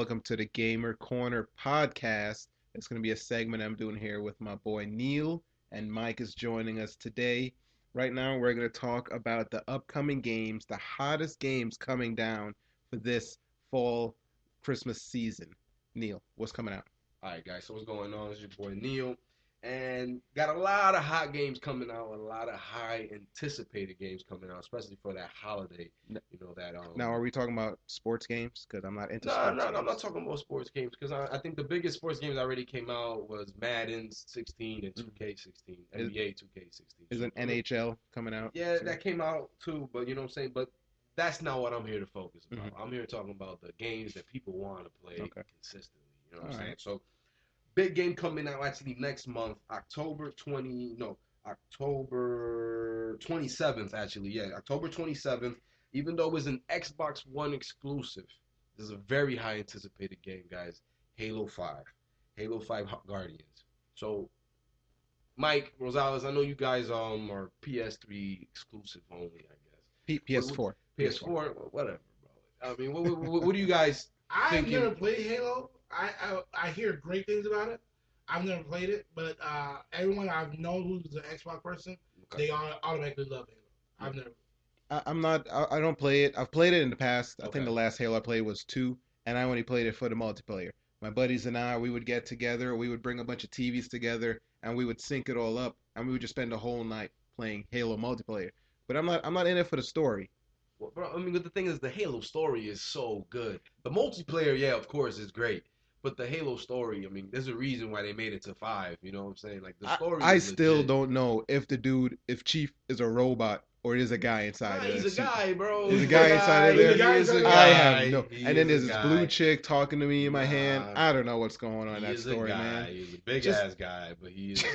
welcome to the Gamer Corner podcast. It's going to be a segment I'm doing here with my boy Neil, and Mike is joining us today. Right now, we're going to talk about the upcoming games, the hottest games coming down for this fall Christmas season. Neil, what's coming out? All right, guys. So what's going on? It's your boy Neil, and got a lot of hot games coming out, a lot of high anticipated games coming out, especially for that holiday. You know that. Now, are we talking about sports games? Because I'm not into No, sports no, games. I'm not talking about sports games because I think the biggest sports games that already came out was Madden 16 and 2K16, NBA 2K16. Isn't NHL coming out? Yeah, too? that came out too, but you know what I'm saying. But that's not what I'm here to focus about. Mhm. I'm here talking about the games that people want to play Okay. consistently. You know what All I'm saying? right. So big game coming out actually next month, October 27th actually. Yeah, October 27th. Even though it's an Xbox One exclusive, this is a very high anticipated game, guys. Halo 5. Halo 5 Guardians. So Mike, Rosales, I know you guys are PS3 exclusive only, I guess. PS4. PS4, whatever, bro. I mean, what do you guys I've thinking? never played Halo. I hear great things about it. I've never played it, but everyone I've known who's an Xbox person, Okay. they all automatically love Halo. I've never. I'm not. I don't play it. I've played it in the past. I Okay. think the last Halo I played was 2, and I only played it for the multiplayer. My buddies and I, we would get together. We would bring a bunch of TVs together, and we would sync it all up, and we would just spend the whole night playing Halo multiplayer. But I'm not. I'm not in it for the story. Well, bro, I mean, but the thing is, the Halo story is so good. The multiplayer, yeah, of course, is great. But the Halo story, I mean, there's a reason why they made it to 5. You know what I'm saying? Like, the story I is still legit. don't know if Chief is a robot or is a guy inside Nah, of he's that a suit. guy, bro. He's a guy inside of He's there. a guy He is a inside of guy. I have no. He And then is there's a this guy. blue chick talking to me in my hand. Nah. I don't know what's going on in He that is a story, guy. man. He's a big Just- ass guy, but he is.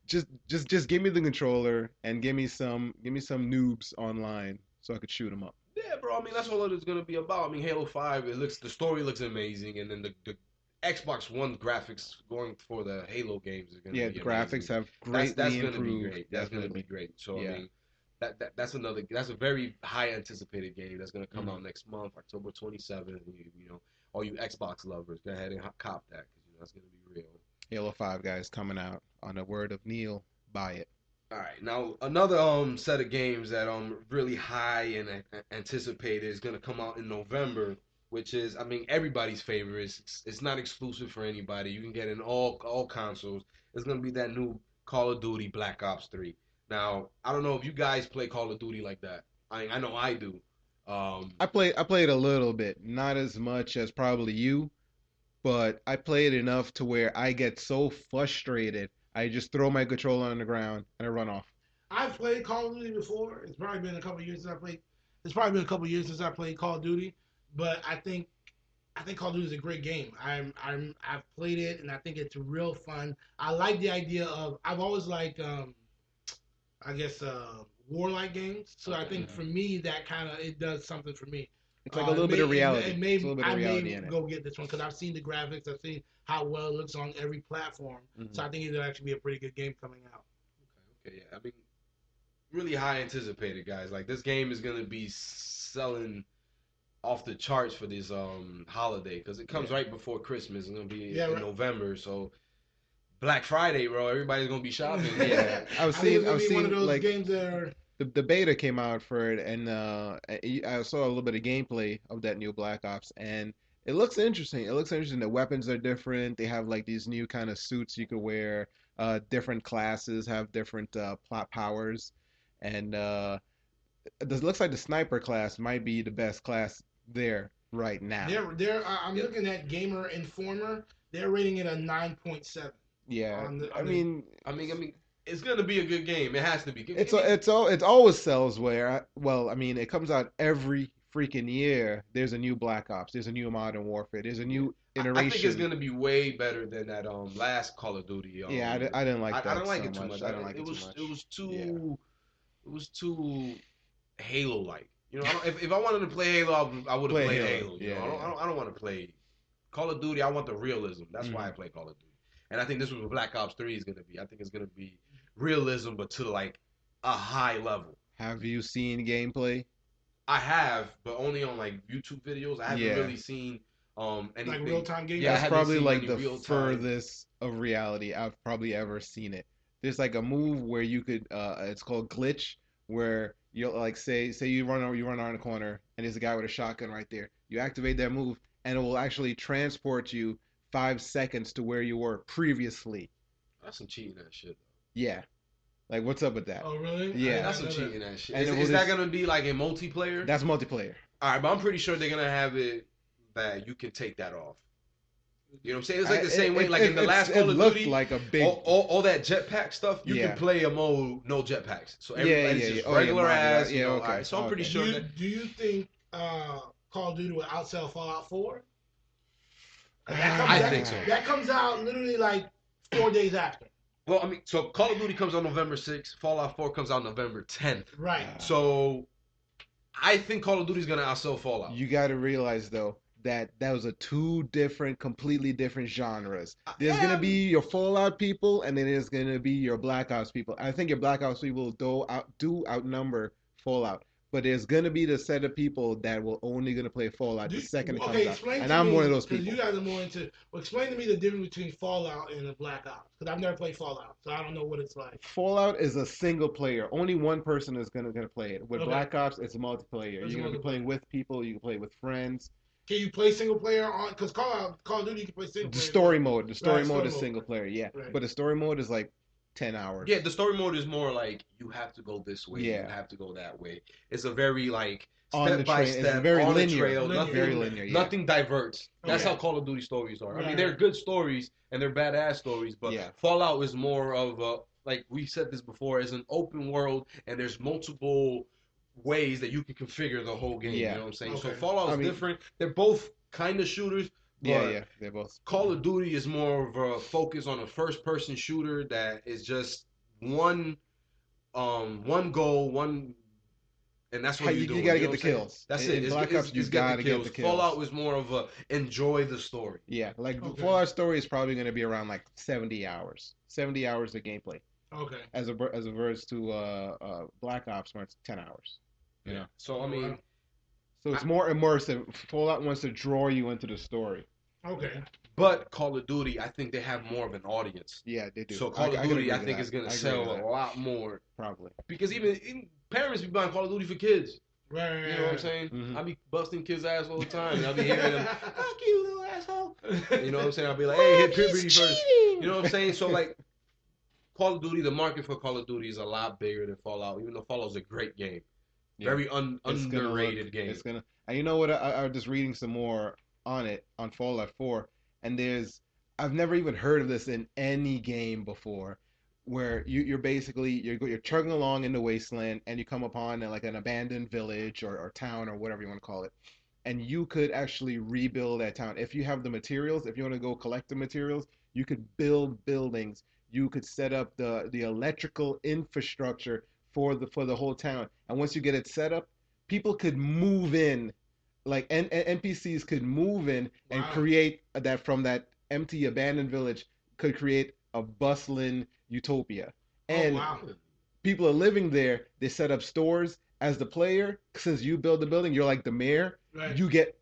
Just give me the controller and give me some noobs online so I could shoot them up. Yeah, bro. I mean, that's all it's gonna be about. I mean, Halo 5. The story looks amazing, and then the Xbox One graphics going for the Halo games is gonna Yeah, be the graphics amazing. have That's greatly gonna be improved. great. That's gonna Definitely. be great. So Yeah. I mean, that's a very high anticipated game that's gonna come Mhm. out next month, October 27th. You know, all you Xbox lovers, go ahead and cop that because that's gonna be real. Halo 5 guys coming out. On the word of Neil, buy it. All right, now another set of games that really high and anticipated is gonna come out in November, which is I mean everybody's favorite. It's not exclusive for anybody. You can get it in all consoles. It's gonna be that new Call of Duty Black Ops 3. Now I don't know if you guys play Call of Duty like that. I know I do. I played a little bit, not as much as probably you, but I played enough to where I get so frustrated, I just throw my controller on the ground and I run off. I've played Call of Duty before. It's probably been a couple years since I played. It's probably been a couple years since I played Call of Duty, but I think Call of Duty is a great game. I've played it and I think it's real fun. I like the idea of I've always liked I guess warlike games. So I think for me that kind of it does something for me. It's like a little bit of reality. It may, It's a little bit of I reality may in it. go get this one because I've seen the graphics. I've seen how well it looks on every platform. Mhm. So I think it'll actually be a pretty good game coming out. Okay, yeah. I mean, really high anticipated, guys. Like this game is gonna be selling off the charts for this holiday because it comes right before Christmas. It's gonna be in November, so Black Friday, bro. Everybody's gonna be shopping. Yeah, I think it's gonna be one of those like games that are. the beta came out for it, and I saw a little bit of gameplay of that new Black Ops, and it looks interesting. It looks interesting. The weapons are different. They have like these new kind of suits you could wear. Different classes have different plot powers, and it looks like the sniper class might be the best class there right now. I'm looking at Gamer Informer. They're rating it a 9.7. Yeah, I mean, it's gonna be a good game. It has to be. It always sells well. I mean, it comes out every freaking year. There's a new Black Ops. There's a new Modern Warfare. There's a new iteration. I think it's gonna be way better than that last Call of Duty. Yeah, I didn't like that. I don't like so it too much. I don't like it too much. It was too Halo-like. You know, if I wanted to play Halo, I would have played Halo. You know, I don't want to play Call of Duty. I want the realism. That's why I play Call of Duty. And I think this is what Black Ops 3 is gonna be. I think it's gonna be realism, but to like a high level. Have you seen gameplay? I have, but only on like YouTube videos. I haven't really seen anything. real time gameplay. Yeah, I That's haven't probably seen like any the real time. furthest of reality I've probably ever seen it. There's like a move where you could it's called glitch where you'll like say you run around the corner and there's a guy with a shotgun right there. You activate that move and it will actually transport you 5 seconds to where you were previously. That's some cheating that shit. Yeah. Like what's up with that? Oh really? Yeah. That's some know that. cheating that shit. And it will Is that just gonna be like a multiplayer? that's multiplayer. All right, but I'm pretty sure they're gonna have it that you can take that off. You know what I'm saying? It's like the same way, like in the last Call it of looked Duty, like a big all that jetpack stuff. You Yeah. can play a mode no jetpacks, so Yeah, everybody's yeah, just yeah. Oh, yeah, regular modded out. ass. Yeah, You know, okay, all right, so I'm pretty okay. sure that. Do you think Call of Duty will outsell Fallout 4? That comes, I that, think so. That comes out literally like 4 days after. Well, I mean, so Call of Duty comes out November 6th. Fallout 4 comes out November 10th. Right. So I think Call of Duty is gonna outsell Fallout. You got to realize though that was a two different, completely different genres. There's gonna be your Fallout people, and then there's gonna be your Black Ops people. I think your Black Ops people do outnumber Fallout, but there's gonna be the set of people that will only gonna play Fallout the second it comes out, and I'm one of those people. Because you guys are more into. Well, explain to me the difference between Fallout and the Black Ops. Because I've never played Fallout, so I don't know what it's like. Fallout is a single player. Only one person is gonna play it. With Okay. Black Ops, it's a multiplayer. It's You're gonna be multiplayer. playing with people. You can play with friends. Can you play single player on? Because Call of Duty you can play single The player. story mode. The story Right, mode story is mode. single player, yeah. Right. But the story mode is like 10 hours. Yeah, the story mode is more like you have to go this way, Yeah. you have to go that way. It's a very like On the step by train. It's step, very on linear. the trail. Linear. Nothing, Very linear, yeah. nothing diverts. That's Okay. how Call of Duty stories are. I mean, Right. they're good stories and they're badass stories, but Yeah. Fallout is more of a, like we said this before, is an open world and there's multiple ways that you can configure the whole game. Yeah. You know what I'm saying? So Okay. Fallout is I mean- different. They're both kind of shooters. But Yeah, they're both. Call of Duty is more of a focus on a first-person shooter that is just one goal, and that's what You you do. gotta know get what the I'm saying? kills. That's In it. Black Ops, you gotta get the kills. Fallout was more of a enjoy the story. Yeah, like the Okay. Fallout story is probably going to be around like 70 hours. 70 hours of gameplay. Okay. As opposed to Black Ops where it's 10 hours. You know. So I mean, So it's more immersive. Fallout wants to draw you into the story. Okay. but Call of Duty, I think they have more of an audience. Yeah, they do. So Call of can Duty, agree I with think that. is gonna I agree sell with a that. lot more Probably. because even parents be buying Call of Duty for kids. Right. You know what I'm saying? Mhm. I be busting kids' ass all the time, and I be hearing them, "Fuck you, little asshole." You know what I'm saying? I'll be like, "Hey, hit puberty first." You know what I'm saying? So like, Call of Duty, the market for Call of Duty is a lot bigger than Fallout. Even though Fallout's a great game, Yeah. very It's gonna underrated look- game. It's gonna. And you know what? I was just reading some more on it on Fallout 4, and I've never even heard of this in any game before, where you're basically you're chugging along in the wasteland, and you come upon like an abandoned village or town or whatever you want to call it, and you could actually rebuild that town if you have the materials. If you want to go collect the materials, you could build buildings. You could set up the electrical infrastructure for the whole town, and once you get it set up, people could move in, like NPCs could move in and Wow. create that from that empty abandoned village could create a bustling utopia. And Oh, wow. people are living there. They set up stores. As the player, since you build the building, you're like the mayor. Right. You get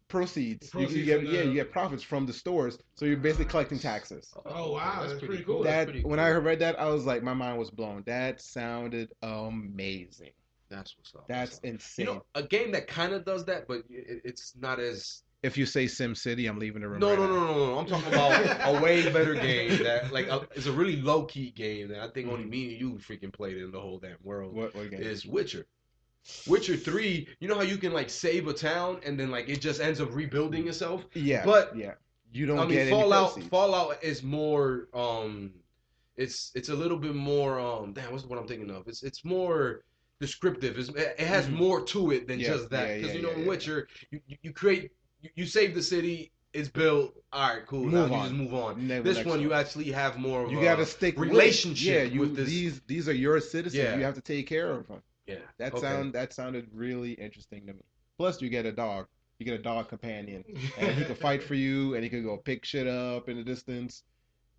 proceeds. You Proceeds get from the- you get profits from the stores. So you're basically collecting taxes. Oh, wow, that's pretty cool. That's That pretty when cool. I read that, I was like, my mind was blown. That sounded amazing. That's what's up. That's up. insane. You know, a game that kind of does that, but it's not as. If you say Sim City, I'm leaving the room. No, right no, now. no, no, no. I'm talking about a way better game that, like, it's a really low key game that I think only me and you freaking played in the whole damn world. What game? Is Witcher. Witcher 3, you know how you can like save a town and then like it just ends up rebuilding itself? Yeah, But yeah, you don't I mean get Fallout any proceeds. Fallout is more it's a little bit more damn, what's what I'm thinking of? It's more descriptive. It has Mhm. more to it than Yeah, just that. yeah, Because yeah, you know yeah, in yeah. Witcher you create you save the city, it's built, all right, cool. Move now on. you just move on. Next This one you one. actually have more of You a got to stick relationship with, with this. These are your citizens. Yeah. You have to take care of them. Yeah. That okay. that sounded really interesting to me. Plus, you get a dog. You get a dog companion, and he can fight for you, and he can go pick shit up in the distance.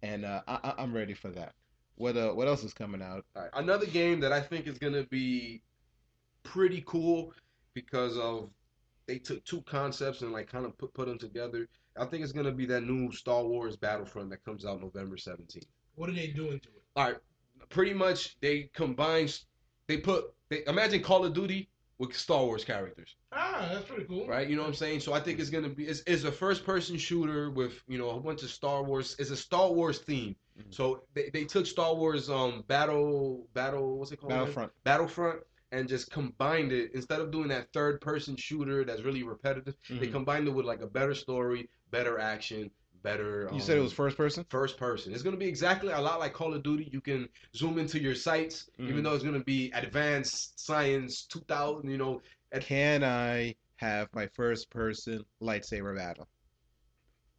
And I'm ready for that. What else is coming out? All right. Another game that I think is gonna be pretty cool because of they took two concepts and like kind of put them together. I think it's gonna be that new Star Wars Battlefront that comes out November 17th. What are they doing to it? All right, pretty much they combine. They imagine Call of Duty with Star Wars characters. That's pretty cool. Right, you know what I'm saying? So I think it's gonna be it's a first person shooter with a bunch of Star Wars. It's a Star Wars theme. Mhm. So they took Star Wars battle what's it called? Battlefront and just combined it instead of doing that third person shooter that's really repetitive. They combined it with like a better story, better action, better. You said it was first person? First person. It's gonna be exactly a lot like Call of Duty. You can zoom into your sights, even though it's gonna be advanced science 2000. Can I have my first person lightsaber battle?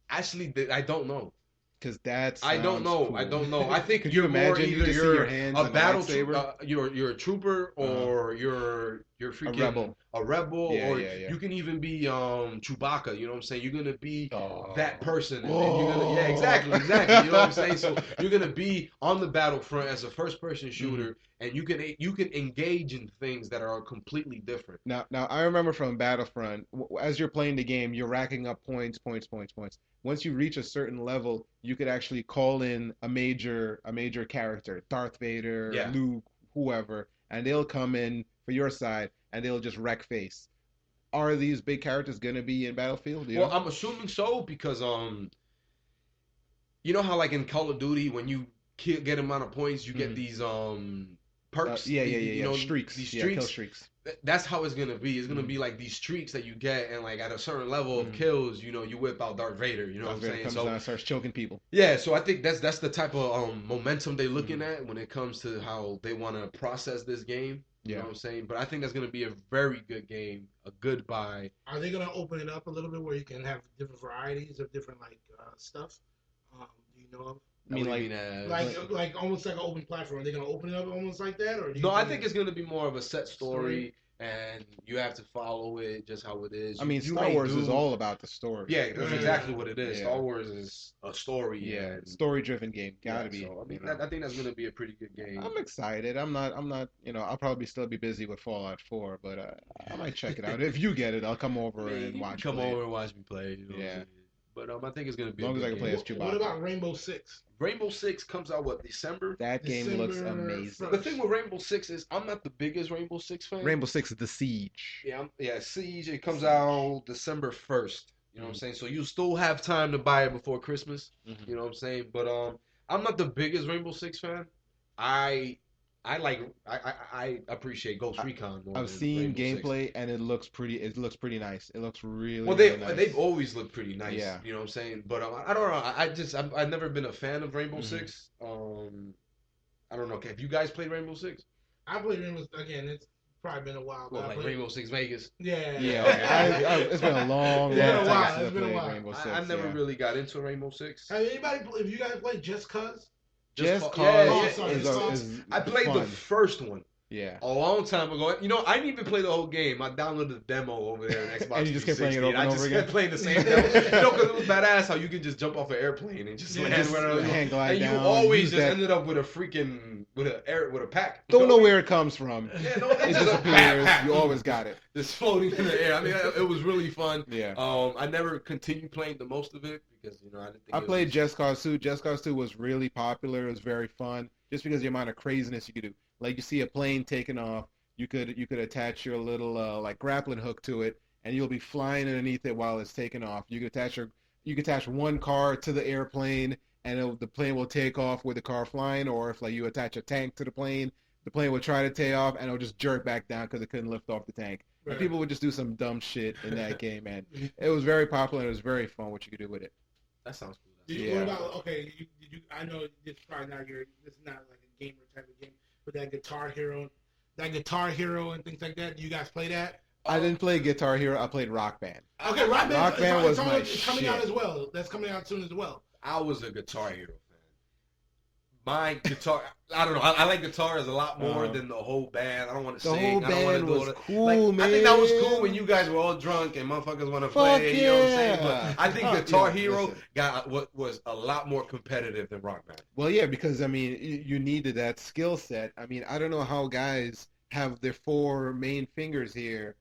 Actually, I don't know. Because that's I don't know. cool. I don't know. I think Could you imagine either you you're your hands a on battle lightsaber? you're a trooper or you're freaking a rebel. or Yeah. you can even be Chewbacca. You know what I'm saying? You're gonna be that person. And Oh. you're gonna, exactly. You know what I'm saying? So you're gonna be on the battlefront as a first person shooter, and you can engage in things that are completely different. Now I remember from Battlefront, as you're playing the game, you're racking up points. Once you reach a certain level, you could actually call in a major character, Darth Vader, Luke, whoever, and they'll come in for your side and they'll just wreck face. Are these big characters gonna be in Battlefield? Well, I'm assuming so because you know how like in Call of Duty when you get amount of points, you get these perks. You know, streaks. These streaks. Yeah, kill streaks. That's how it's gonna be. It's gonna be like these streaks that you get, and like at a certain level of kills, you whip out Darth Vader. You know what I'm saying? Comes down and starts choking people. Yeah, so I think that's the type of momentum they're looking at when it comes to how they want to process this game. You know what I'm saying? But I think that's gonna be a very good game, a good buy. Are they gonna open it up a little bit where you can have different varieties of different stuff? Do you know of? I mean, like almost like an open platform. Are they gonna open it up almost like that, or? No, I think it's gonna be more of a set story, and you have to follow it just how it is. I mean, Star Wars is all about the story. Yeah, that's exactly what it is. Yeah. Star Wars is a story. Yeah, story-driven game. Gotta be. So, I mean, I think that's gonna be a pretty good game. I'm excited. I'm not. I'll probably still be busy with Fallout 4, but I might check it out. If you get it, I'll come over and watch. Come over and watch me play. You know But I think it's gonna be as long as I can play as Chewbacca. What about Rainbow Six? Rainbow Six comes out December? That game looks amazing. The thing with Rainbow Six is I'm not the biggest Rainbow Six fan. Rainbow Six is the Siege. Yeah, Siege. It comes out December 1st. You know what I'm saying? So you still have time to buy it before Christmas. You know what I'm saying? But I'm not the biggest Rainbow Six fan. I appreciate Ghost Recon more. I've seen gameplay and it looks pretty. It looks pretty nice. It looks really. Well, really nice. they've always looked pretty nice. Yeah. You know what I'm saying? But I don't know. I've never been a fan of Rainbow Six. I don't know. Have you guys played Rainbow Six? I played Rainbow again. It's probably been a while. Well, like Rainbow Six Vegas. Yeah. It's been a long time. It's been a while. Rainbow Six, I never really got into Rainbow Six. Have anybody? If you guys played Just Cause? Just Cause is I played fun. the first one. Yeah. A long time ago. I didn't even play the whole game. I downloaded the demo over there on Xbox. And you just kept playing it over and over again? I just kept playing the same demo. Because it was badass how you could just jump off an airplane and just land wherever. Hand glide and you down, always just ended up with a freaking with a pack. Don't know where it comes from. Yeah, no, it disappears. You always got it. Just floating in the air. I mean, it was really fun. Yeah. I never continued playing the most of it because I didn't think I played Just Cause 2. Just Cause 2 was really popular. It was very fun just because of the amount of craziness you could do. Like you see a plane taking off, you could attach your little like grappling hook to it, and you'll be flying underneath it while it's taking off. You could attach one car to the airplane, and the plane will take off with the car flying. Or if like you attach a tank to the plane will try to take off, and it'll just jerk back down because it couldn't lift off the tank. Right. And people would just do some dumb shit in that game, and it was very popular. And it was very fun what you could do with it. That sounds cool. What about I know this is probably not this is not like a gamer type of game, but that Guitar Hero and things like that. Do you guys play that? I didn't play Guitar Hero. I played Rock Band. Okay, Rock Band was my it's coming out as well. That's coming out soon as well. I was a Guitar Hero fan. My guitar, I don't know. I like guitars a lot more than the whole band. I don't want to sing. The whole band was cool, man. I think that was cool when you guys were all drunk and motherfuckers want to play. You know what I'm saying? But I think Guitar Hero got what was a lot more competitive than Rock Band. Well, yeah, because I mean, you needed that skill set. I mean, I don't know how guys have their four main fingers here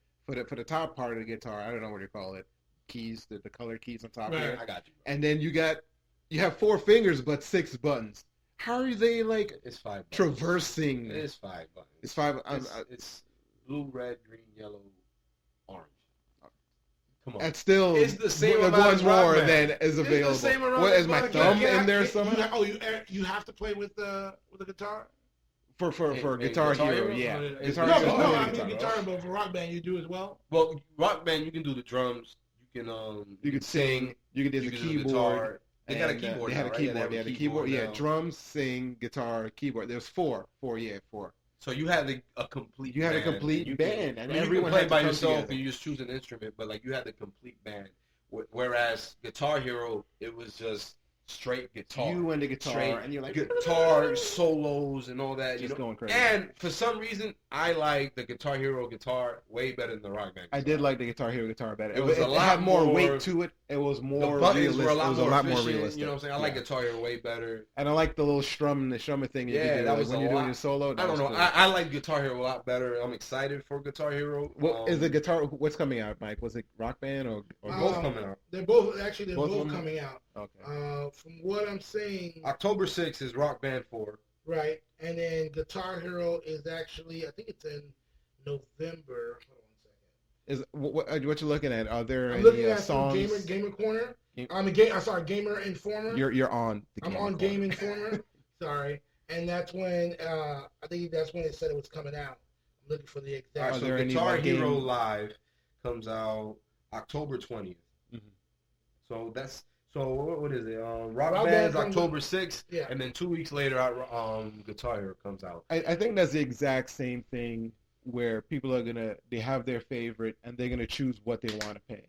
for the top part of the guitar, I don't know what you call it, keys, the color keys on top Right. here. I got you. And then you have 4 fingers but 6 buttons. How are they like It's 5 buttons. traversing? It's 5 buttons. It's five. It's blue, red, green, yellow, orange. Come on. That's still It's the same one amount as more Rock than Band. is It's the available. same amount What as is my Rock thumb Band. in there somewhere? You have to play with the guitar. For Hey, Guitar Guitar Hero, Hero? yeah. No, Guitar no, Hero. no, Yeah, I mean guitar, but for Rock Band you do as well. Well, Rock Band, you can do the drums. You You could sing. You could do the you can do keyboard. guitar. They got a and, keyboard They had now, a right? keyboard. They had a keyboard. Yeah, now. drums, sing, guitar, keyboard. There's four. Four. So you had a complete. You had a band. complete You band, can, and I mean, everyone you can had to play by come yourself together. and you just choose an instrument, but like you had the complete band. Whereas Guitar Hero, it was just straight guitar. You and the guitar, Straight and you're like guitar solos and all that. just going crazy. And for some reason, I like the Guitar Hero guitar way better than the Rock Band. I guitar. did like the Guitar Hero guitar better. It was a it lot had more more- weight to it. It was The more buttons realistic. were a It lot was more a lot more efficient. realistic. You know what I'm saying? I like Guitar Hero way better. And I like the little strumming thing you Yeah, could do. that Like was when a you're doing lot. your solo. I don't know. Cool. I like Guitar Hero a lot better. I'm excited for Guitar Hero. Is the guitar? What's coming out, Mike? Was it Rock Band or both coming out? They're both Both of them? coming out. Okay. From what I'm saying, October 6th is Rock Band 4. right, and then Guitar Hero is actually I think it's in November. Hold on a second. Is what you looking at? Are there I'm any looking at some songs? Gamer Corner. Game- I'm sorry, Gamer Informer. You're on. The I'm Gamer on Corner. Game Informer. Sorry, and that's when I think that's when it said it was coming out. I'm looking for the All exact. right, Are so there any, Guitar like, Hero game- Live comes out October 20th. Mhm. So that's what is it? Rock Rock Band's Band comes- October 6th, Yeah. and then 2 weeks later, Guitar Hero comes out. I think that's the exact same thing where people are they have their favorite and they're gonna choose what they want to pay.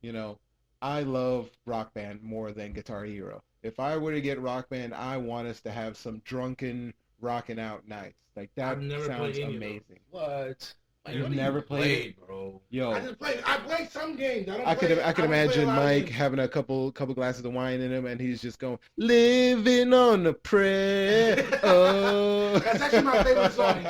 You know, I love Rock Band more than Guitar Hero. If I were to get Rock Band, I want us to have some drunken rocking out nights. Like that I've never sounds played any of them. amazing. What? You've What do never you played play, bro? Yo, I play some games. I I could don't play imagine a lot of Mike games. having a couple glasses of wine in him, and he's just going, "Living on a prayer." Oh, That's actually my favorite song.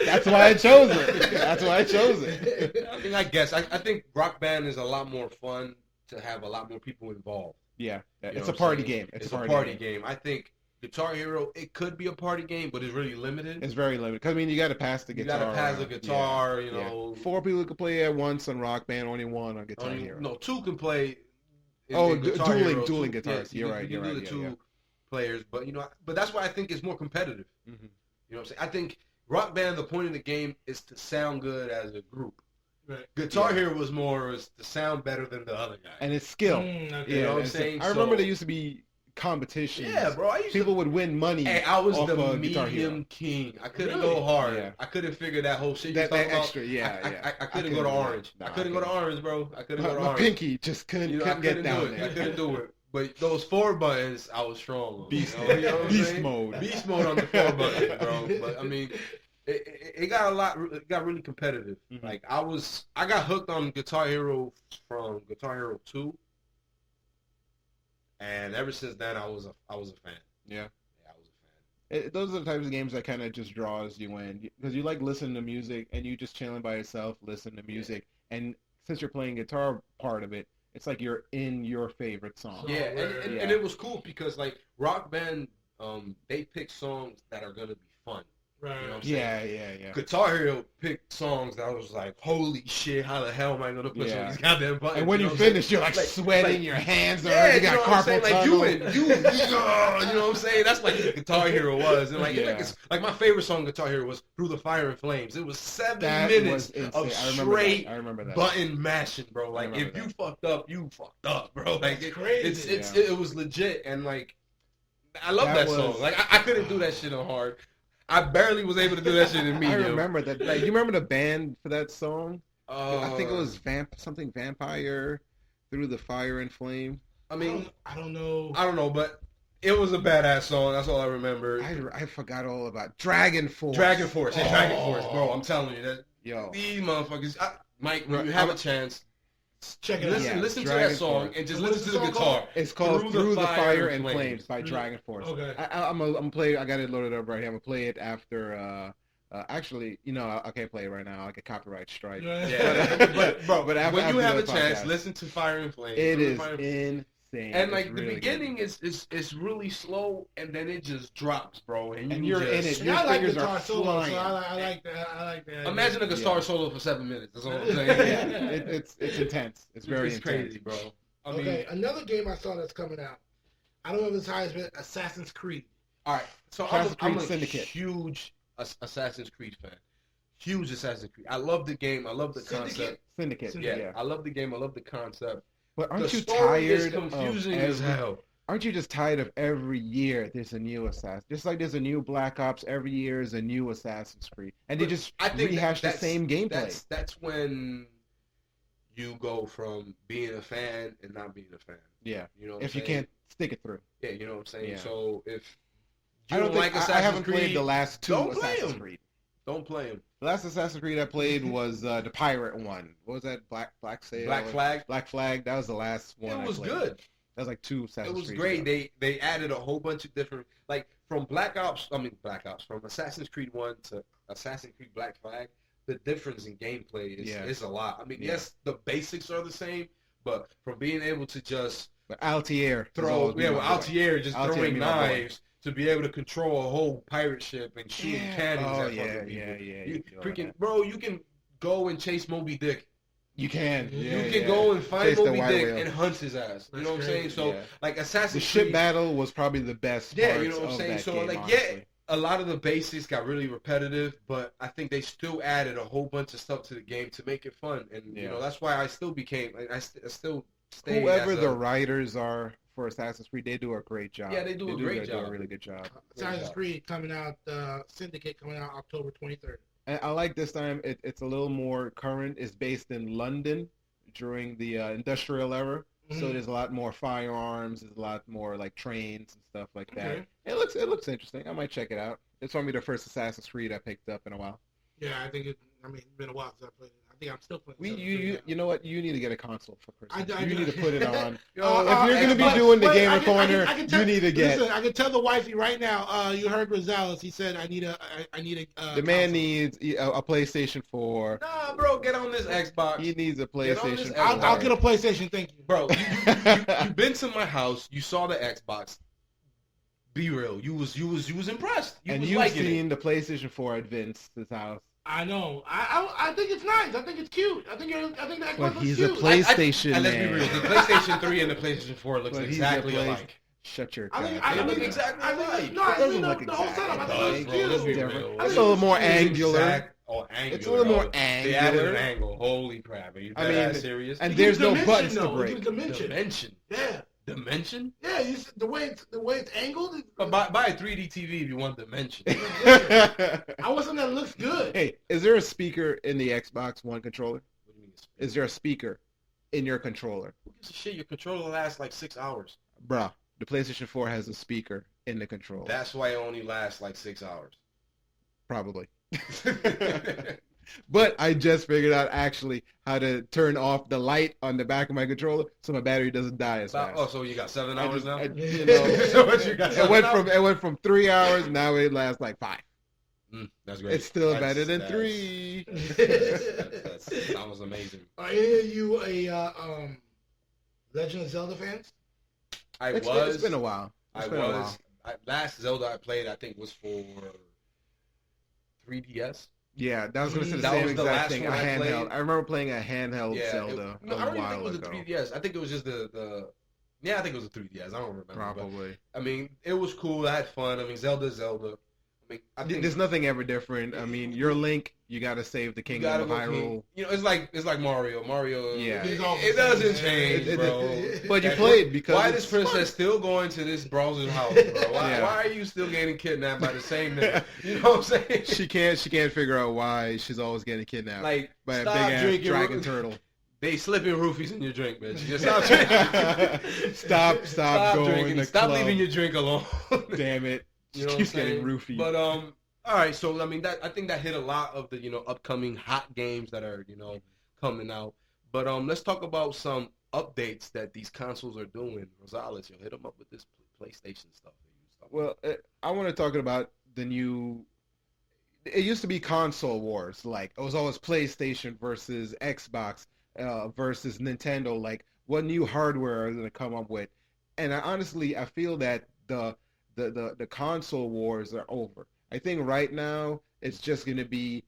That's why I chose it. That's why I chose it. I mean, I guess I think Rock Band is a lot more fun to have a lot more people involved. Yeah, You know it's a what I'm party saying? game. It's a party game. I think Guitar Hero, it could be a party game, but it's really limited. It's very limited. 'Cause, I mean, you got to pass the You guitar. gotta pass the around. guitar, Yeah, you know. yeah. 4 people could play at once on Rock Band, only one on Guitar Only, Hero. no, 2 can play. Dueling Hero. dueling 2, guitars. Yeah, You're right. You You're can right. do the Yeah, 2 players, but but that's why I think it's more competitive. yeah. You know what I'm saying? I think Rock Band, the point of the game is to sound good as a group. Right. Guitar Yeah. Hero was more is to sound better than the other guy. And it's skill. Okay. You know what I'm it's- saying? I remember So- there used to be competitions. Yeah, bro. I used People to. would win money. Hey, I was off the of Guitar medium Hero. king. I couldn't Really? go hard. Yeah. I couldn't figure that whole shit. That you talking extra, about. yeah. I couldn't go to do that. orange. No, I couldn't go to orange, bro. I couldn't go to My orange. pinky just couldn't You know, I get couldn't down do it. there. I couldn't do it. But those 4 buttons, I was strong on. Beast you know what I'm Beast saying? mode. Beast mode on the 4 buttons, bro. But I mean, it got a lot. It got really competitive. Mhm. Like I got hooked on Guitar Hero from Guitar Hero 2, and ever since then, I was a fan. Yeah. I was a fan. Those are the types of games that kind of just draws you in because you like listening to music and you just chilling by yourself, listening to music. And since you're playing guitar part of it, it's like you're in your favorite song. Yeah, right. and it was cool because like Rock Band, they pick songs that are gonna be fun. Right. You know what I'm saying? Yeah. Guitar Hero picked songs that I was like, holy shit, how the hell am I gonna push Yeah. on these goddamn buttons? And when you know what I'm finish, you're like sweating, like- your hands are, Yeah, you got know what I'm carpal saying? Like tunnel. you know what I'm saying? That's like what Guitar Hero was. And like, Yeah. it's like my favorite song Guitar Hero was Through the Fire and Flames. It was 7 That minutes was insane. of I remember straight that. I remember that. button mashing, bro. Like remember if you that. fucked up, you fucked up, bro. Like That's crazy. it was legit and like I love that, That song. was- Like I couldn't do that shit on hard. I barely was able to do that shit in I medium. remember that. Like, you remember the band for that song? I think it Uh, was something Vampire Through the Fire and Flame. I mean, I don't know. I don't know, but it was a badass song. That's all I remember. I forgot all about Dragon Force. Dragon Force, yeah, Dragon Oh. Force, bro. I'm telling you that Yo. these motherfuckers. Mike, when Bro, you have I'm- a chance, Check it listen, out. listen to Dragon that song Force. and just What is listen the to the song guitar. called? It's called Through the Fire and Flames by Mm. Dragon Force. Okay. I'm gonna play. I got it loaded up right here. I'm gonna play it after Actually, I can't play it right now. I get copyright strike. Yeah, but bro, but after, when you after have the a chance, podcast, listen to Fire and Flame. it is Fire and insane. And It's like the really beginning good. is really slow, and then it just drops, bro. And And you you're in just it. Your I like fingers are guitar solo, flying. so I like that. I like that. imagine a guitar Yeah. solo for 7 minutes. That's all I'm Yeah, saying. it's intense. It's very it's intense. crazy, bro. I mean, Okay, another game I saw that's coming out. I don't know if it's high as Assassin's Creed. all right. So Assassin's I'm Creed a Syndicate. huge Assassin's Creed fan. Huge Assassin's Creed. I love the game. I love the concept. Syndicate. Yeah, I love the game. I love the concept. But aren't the you story is tired confusing of as hell. Aren't you just tired of every year there's a new Assassin? Just like there's a new Black Ops, every year is a new Assassin's Creed. And they just rehash the same gameplay. That's when you go from being a fan and not being a fan. Yeah. You know what If I'm you saying? can't stick it through. Yeah, you know what I'm saying? Yeah. So if you I don't think like Assassin's I haven't Creed, played the last two don't play Assassin's 'em. Creed. Don't play them. The last Assassin's Creed I played was the pirate one. What was that? Black Sail? Black Flag. Black Flag. That was the last one. It was I played. good. That was like two Assassin's It was Creed great. ago. They added a whole bunch of different, like from Black Ops, from Assassin's Creed 1 to Assassin's Creed Black Flag, the difference in gameplay is a lot. I mean, yes, the basics are the same, but from being able to just But Altair with Altair just Altair throwing be my boy. knives to be able to control a whole pirate ship and shooting cannons Oh at yeah, fucking people. yeah. You can do all freaking that. bro, you can go and chase Moby Dick. You can. Yeah, You can go and find Chase the Moby white Dick whale. and hunt his ass. You know what I'm saying? So Yeah. like Assassin's The ship Creed, battle was probably the best. Yeah, parts you know what I'm of saying? that So game, like honestly. a lot of the basics got really repetitive, but I think they still added a whole bunch of stuff to the game to make it fun, and you know that's why I still became I still stay. Whoever the writers are for Assassin's Creed, they do a great job. Yeah, they do a great job. Do a really good job. Assassin's Creed coming out, Syndicate coming out October 23rd. And I like this time. It's a little more current. It's based in London during the industrial era. Mm-hmm. So there's a lot more firearms. There's a lot more like trains and stuff like that. Okay. It looks interesting. I might check it out. It's probably the first Assassin's Creed I picked up in a while. Yeah, I think it's been a while since I played it. I think I'm still playing. You know what? You need to get a console for Christmas. I you do. need to put it on. Yo, if you're going to be doing the gamer corner, you need to get. Listen, I can tell the wifey right now. You heard Rosales. He said I need a. The man needs a PlayStation 4. Nah, bro, get on this Xbox. He needs a PlayStation 4. I'll get a PlayStation. Thank you, bro. You've been to my house. You saw the Xbox. Be real. You was impressed. And you've seen the PlayStation 4 at Vince's house. I know. I think it's nice. I think it's cute. I think the Xbox But is he's cute. a PlayStation man. Let's be real. The PlayStation 3 and the PlayStation 4 looks exactly alike. Shut your I mouth. think look exactly alike. No, I doesn't mean look the whole exactly setup. I alike. think Bro, it's let's be cute. real. It's a little more angular. Angular. It's a little more They added an angular. angle. Holy crap. Are you I mean, serious? And It there's gives no buttons to though. It break. gives dimension. Dimension. Yeah. Dimension? Yeah, the way it's angled. But buy a 3D TV if you want dimension. I want something that looks good. Hey, is there a speaker in the Xbox One controller? What do you mean? Is there a speaker in your controller? Who gives a shit? Your controller lasts like 6 hours. Bruh, the PlayStation 4 has a speaker in the controller. That's why it only lasts like 6 hours. Probably. But I just figured out actually how to turn off the light on the back of my controller so my battery doesn't die as fast. Oh, so you got 7 hours now? So what you got? it went from 3 hours. Now it lasts like 5. That's great. It's still better than 3. That was amazing. Are any of you a Legend of Zelda fans? It's been a while. Last Zelda I played, I think, was for 3DS. Yeah, that was going to say the That same was the exact last thing. A one I handheld. played. I remember playing a handheld Zelda I don't a even while think it was ago. the 3DS. I think it was just the. Yeah, I think it was the 3DS. I don't remember. Probably. But, I mean, it was cool. I had fun. I mean, Zelda. I mean, I think there's nothing ever different. I mean, your Link, you got to save the Kingdom of Hyrule. You know, it's like Mario. Mario. Yeah. It doesn't change, bro. But you played because why this princess still going to this browser's house, bro? Why are you still getting kidnapped by the same nigga? You know what I'm saying? She can't figure out why she's always getting kidnapped Like, by a big stop ass drinking dragon turtle. They slipping roofies in your drink, bitch. Just stop drinking. Stop going drinking. to Stop club. leaving your drink alone. Damn it. You know Keeps what I'm getting saying? roofie. But all right. So I mean, I think that hit a lot of the upcoming hot games that are coming out. But let's talk about some updates that these consoles are doing. Rosales, hit them up with this PlayStation stuff. Well, I want to talk about the new it used to be console wars. Like it was always PlayStation versus Xbox versus Nintendo. Like what new hardware are they gonna come up with? And I feel that the console wars are over. I think right now it's just gonna be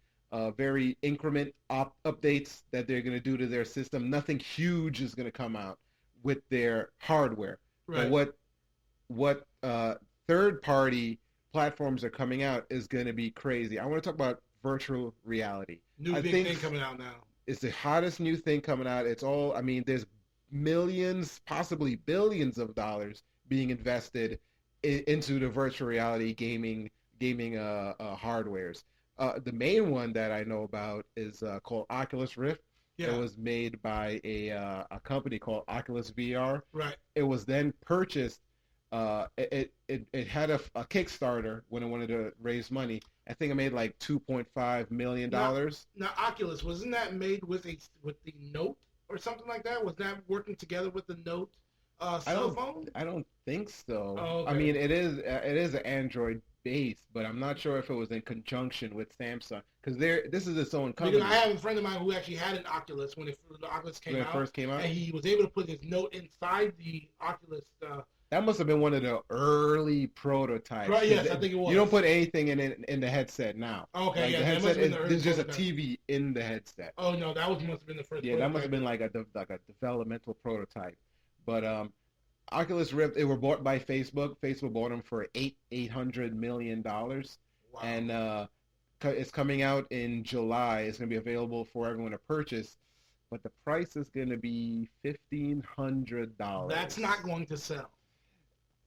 very updates that they're gonna do to their system. Nothing huge is gonna come out with their hardware. But Right. what third party platforms are coming out is going to be crazy. I want to talk about virtual reality. New I big think thing coming out now. it's the hottest new thing coming out. It's all, I mean, there's millions, possibly billions of dollars being invested into the virtual reality gaming hardwares. The main one that I know about is called Oculus Rift. It Yeah. was made by a company called Oculus VR. Right. It was then purchased. It had a Kickstarter when it wanted to raise money. I think it made like $2.5 million. Now Oculus, wasn't that made with the Note or something like that? Was that working together with the Note cell phone? I don't think so. Oh, okay. I mean, it is an Android base, but I'm not sure if it was in conjunction with Samsung because this is its own company. Because I have a friend of mine who actually had an Oculus when the Oculus came when it out, first came out. and he was able to put his Note inside the Oculus. That must have been one of the early prototypes. Right, yes, I think it was. You don't put anything in the headset now. Okay, Like yeah, the that must headset have been the early there's just a prototype. TV in the headset. Oh no, that must have been the first. Yeah, that must prototype. have been like a developmental prototype. But Oculus Rift, they were bought by Facebook. Facebook bought them for $800 million, Wow. and it's coming out in July. It's going to be available for everyone to purchase, but the price is going to be $1,500. That's not going to sell.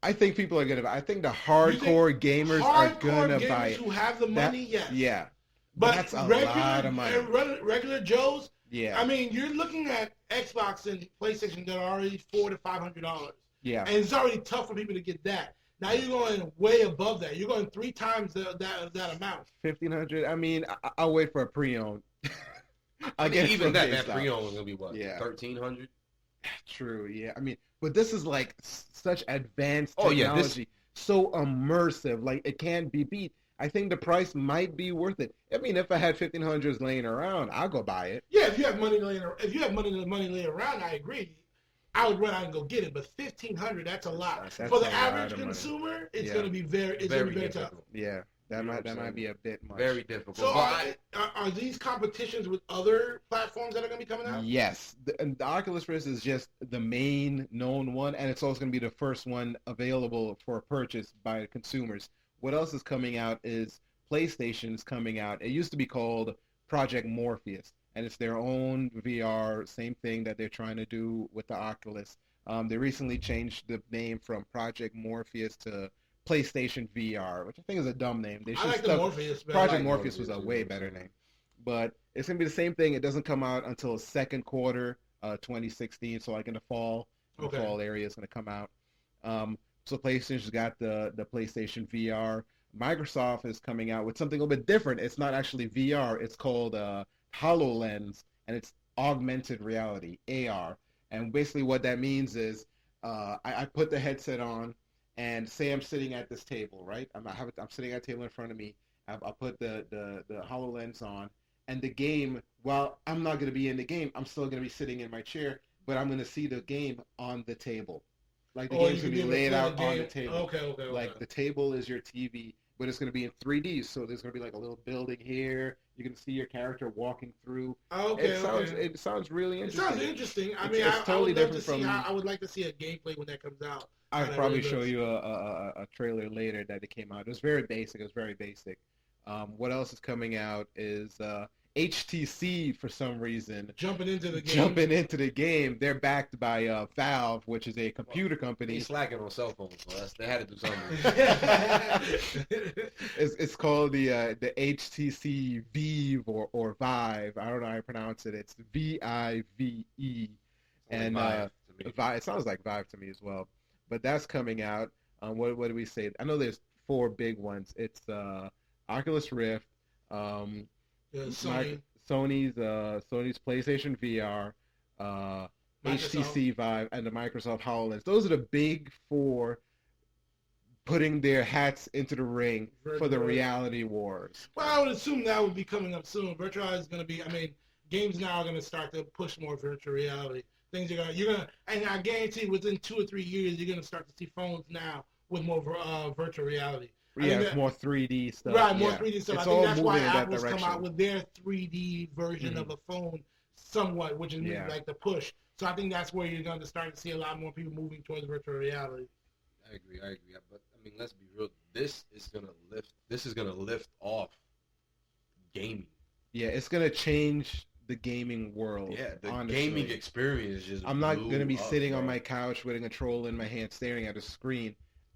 I think people are gonna. I think the hardcore gamers are gonna buy it. Who have the money, yes. Yeah, But that's a regular, lot of money. Regular Joes. Yeah, I mean, you're looking at Xbox and PlayStation that are already $400 to $500. yeah. And it's already tough for people to get that. Now you're going way above that. You're going 3 times that amount. 1,500. I mean, I'll wait for a pre-owned. I mean, even that GameStop. pre-owned is gonna be what? Yeah. 1,300. True. Yeah. I mean, but this is like such advanced Oh, yeah, technology, so immersive. Like it can't be beat. I think the price might be worth it. I mean, if I had 1,500s laying around, I'll go buy it. Yeah, if you have money laying around, I agree. I would run out and go get it. But 1,500, that's a lot. That's For a the lot average of money. consumer, it's Yeah. going to be very tough. difficult. Yeah, that You know might what I'm saying? be a bit much. Very difficult. So But are these competitions with other platforms that are going to be coming out? Yes, and the Oculus Rift is just the main known one, and it's also going to be the first one available for purchase by consumers. What else is coming out is PlayStation is coming out. It used to be called Project Morpheus, and it's their own VR, same thing that they're trying to do with the Oculus. They recently changed the name from Project Morpheus to PlayStation VR, which I think is a dumb name. They I should like the stuck- Morpheus better. Project like Morpheus was Morpheus a too, way so. better name. But it's going to be the same thing. It doesn't come out until second quarter 2016, so like in the fall. Okay. The fall area is going to come out. So PlayStation's got the PlayStation VR. Microsoft is coming out with something a little bit different. It's not actually VR. It's called HoloLens, and it's augmented reality, AR. And basically what that means is I put the headset on, and say I'm sitting at this table, right? I'm sitting at a table in front of me. I put the HoloLens on, and the game, while I'm not going to be in the game, I'm still going to be sitting in my chair, but I'm going to see the game on the table. Like the game's going to be laid out on the table. Okay. Like the table is your TV, but it's going to be in 3D. So there's going to be like a little building here. You can see your character walking through. Okay. It sounds really It interesting. sounds interesting. I It's- mean, it's I totally would love to different see from- I would like to see a gameplay when that comes out. I'll That probably really show looks- you a trailer later that it came out. It was very basic. It was very basic. What else is coming out is HTC for some reason Jumping into the game. jumping into the game. They're backed by Valve, which is a computer company. he's slacking on cell phones, so they had to do something. It's called the HTC Vive or Vive. I don't know how to pronounce it. It's VIVE. And Vive to me. Vive, it sounds like Vive to me as well. But that's coming out. What do we say? I know there's 4 big ones. It's Oculus Rift, Sony. Sony's PlayStation VR, HTC Vive, and the Microsoft HoloLens. Those are the big 4 putting their hats into the ring for the Virtual. reality wars. Well, I would assume that would be coming up soon. Virtual reality is going to be. I mean, games now are going to start to push more virtual reality. Things are going. You're going to, and I guarantee within 2 or 3 years, you're going to start to see phones now with more virtual reality. Yeah, it's more 3D stuff. Right, more yeah. 3D stuff. It's I think all that's why moving in that Apple's come direction. out with their 3D version of a phone, somewhat, which is like the push. So I think that's where you're going to start to see a lot more people moving towards virtual reality. I agree. But I mean, let's be real. This is gonna lift off gaming. Yeah, it's gonna change the gaming world. Yeah, the honestly. gaming experience just. I'm not gonna be blew up, sitting bro. on my couch with a controller in my hand, staring at a screen.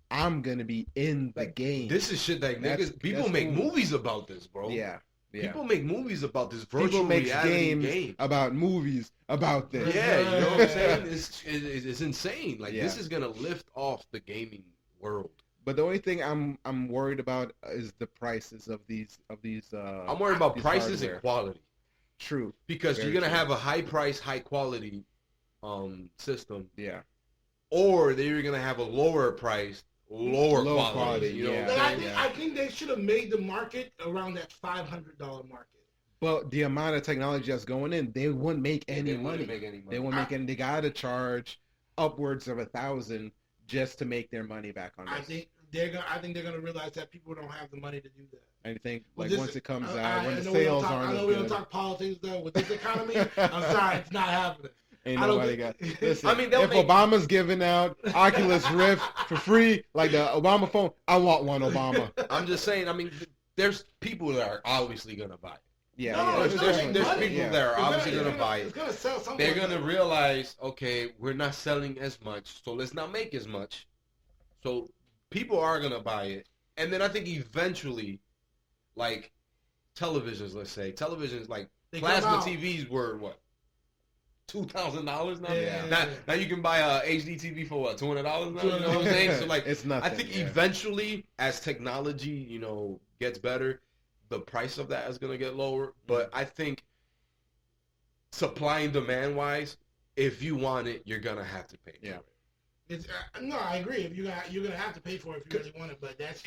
I'm gonna be in the game. This is shit that That's- niggas. People that's make cool. movies about this, bro. Yeah. People make movies about this virtual People make reality games about movies about this. Yeah, you know what I'm saying? It's insane. Like Yeah. this is gonna lift off the gaming world. But the only thing I'm worried about is the prices of these I'm worried about these prices hardware. and quality. True. Because Very you're gonna true. have a high price, high quality system, Yeah. or then you're gonna have a lower price, lower Low quality. quality, You know yeah. what But I'm saying? I think they should have made the market around that $500 market. But the amount of technology that's going in, they wouldn't make any They money. wouldn't make any money. They won't make any. They gotta charge upwards of $1,000 just to make their money back on this. I think they're gonna realize that people don't have the money to do that. And you think Well, like this- once it comes I out, when the know we don't sales talk- aren't I know as we don't good, talk politics though. With this economy, I'm sorry, it's not happening. ain't I don't nobody think- got. Listen, I mean, they'll if make- Obama's giving out Oculus Rift for free, like the Obama phone, I want one, Obama. I'm just saying. I mean, there's people that are obviously gonna buy it. Yeah, No, yeah. it's There's gonna make people money. that are It's obviously it's gonna buy It's it. gonna sell something. They're gonna realize, okay, we're not selling as much, so let's not make as much. So people are gonna buy it, and then I think eventually, like televisions, let's say televisions like They plasma come out. TVs were what, $2,000 now. Yeah. Now you can buy a HD TV for what, $200 now. You know what I'm saying? So like, It's nothing. I think yeah. eventually, as technology, gets better, the price of that is gonna get lower. But I think supply and demand wise, if you want it, you're gonna have to pay. Yeah. For it. No, I agree. If you're gonna have to pay for it if you really want it, but that's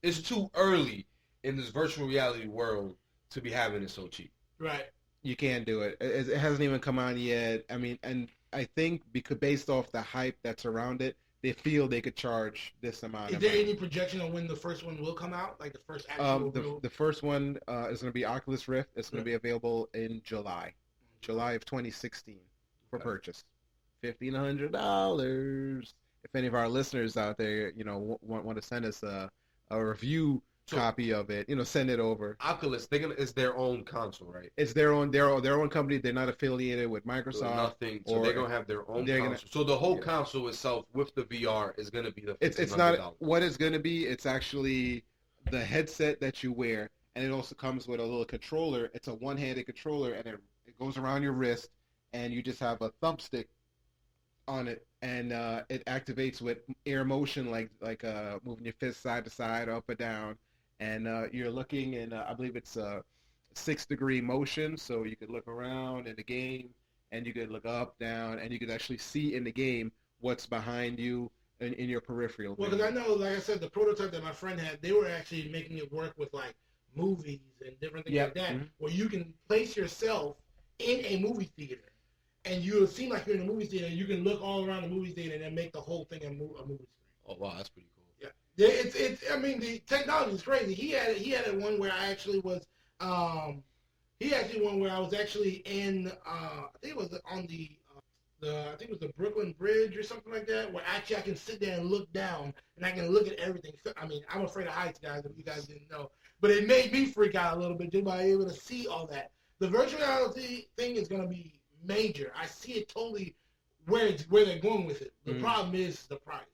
It's too early in this virtual reality world to be having it so cheap. right. You can't do it. It hasn't even come out yet. I mean, and I think because based off the hype that's around it, they feel they could charge this amount. Is of there money. any projection on when the first one will come out? Like the first actual real... The first one is going to be Oculus Rift. It's going to be available in July of 2016 for purchase. $1,500. If any of our listeners out there, want to send us a review copy of it, send it over. Oculus, it's their own console, right? It's their own company. They're not affiliated with Microsoft. Nothing. So they're gonna have their own console. So the whole console itself with the VR is gonna be the. It's not what it's gonna be. It's actually the headset that you wear, and it also comes with a little controller. It's a one-handed controller, and it goes around your wrist, and you just have a thumbstick on it, and it activates with air motion, like moving your fist side to side, up or down, and you're looking, and I believe it's a 6-degree motion, so you could look around in the game, and you could look up, down, and you could actually see in the game what's behind you in your peripheral. Well, because I know, like I said, the prototype that my friend had, they were actually making it work with like movies and different things like that, where you can place yourself in a movie theater. And you'll seem like you're in a movie theater. You can look all around the movie theater and then make the whole thing a movie screen. Oh wow, that's pretty cool. Yeah, it's. I mean, the technology is crazy. He had one where I actually was. He actually one where I was actually in. I think it was on I think it was the Brooklyn Bridge or something like that, where actually I can sit there and look down and I can look at everything. I mean, I'm afraid of heights, guys. If you guys didn't know, but it made me freak out a little bit just by being able to see all that. The virtual reality thing is going to be major. I see it totally where they're going with it. The problem is the price.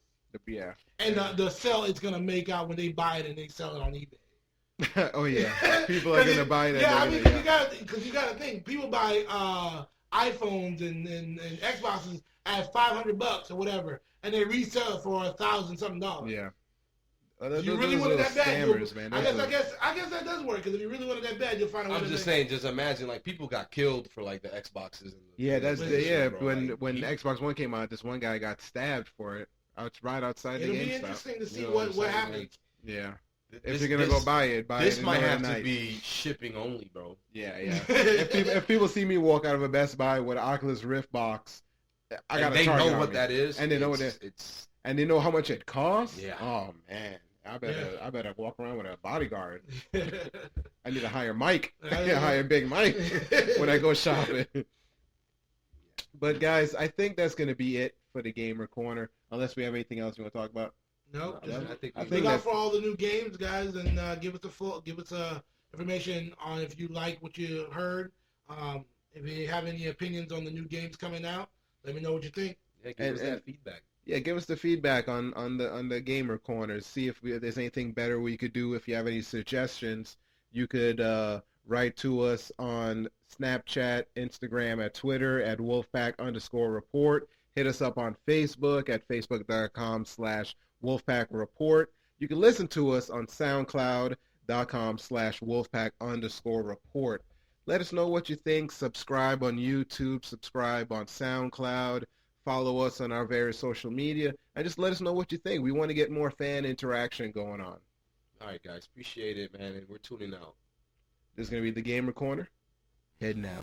Yeah. And the sell it's gonna make out when they buy it and they sell it on eBay. Oh yeah, people are gonna buy that. Yeah, I mean, because you gotta think people buy iPhones and Xboxes at $500 or whatever, and they resell it for $1,000 something. Yeah. You really want it that bad? Scammers, man. I guess that does work, because if you really want it that bad, you'll find a way. I'm just saying, just imagine like people got killed for like the Xboxes. And Yeah, that's PlayStation, bro. when Like, Xbox One came out, this one guy got stabbed for it, It's right outside It'll the be GameStop. interesting to see You know what I'm saying? happens. Yeah. If This, you're gonna go buy it this in the might middle have of the to night. be shipping only, bro. Yeah, yeah. If people see me walk out of a Best Buy with an Oculus Rift box, I got They a target know on what me. that is, and they know what it's and they know how much it costs. Yeah. Oh man, I better walk around with a bodyguard. I need to hire Mike. Hire Big Mike when I go shopping. But guys, I think that's gonna be it for the Gamer Corner. Unless we have anything else you want to talk about. Nope. No, I think look out for all the new games, guys, and give us information on if you like what you heard. If you have any opinions on the new games coming out, let me know what you think. Yeah, give us that feedback. Yeah, give us the feedback on the Gamer Corner. See if there's anything better we could do. If you have any suggestions, you could write to us on Snapchat, Instagram, at Twitter at WolfPack_report. Hit us up on Facebook at facebook.com/WolfPackReport. You can listen to us on SoundCloud.com/WolfPack_report. Let us know what you think. Subscribe on YouTube. Subscribe on SoundCloud. Follow us on our various social media. And just let us know what you think. We want to get more fan interaction going on. All right, guys. Appreciate it, man. And we're tuning out. This is going to be the Gamer Corner. Heading out.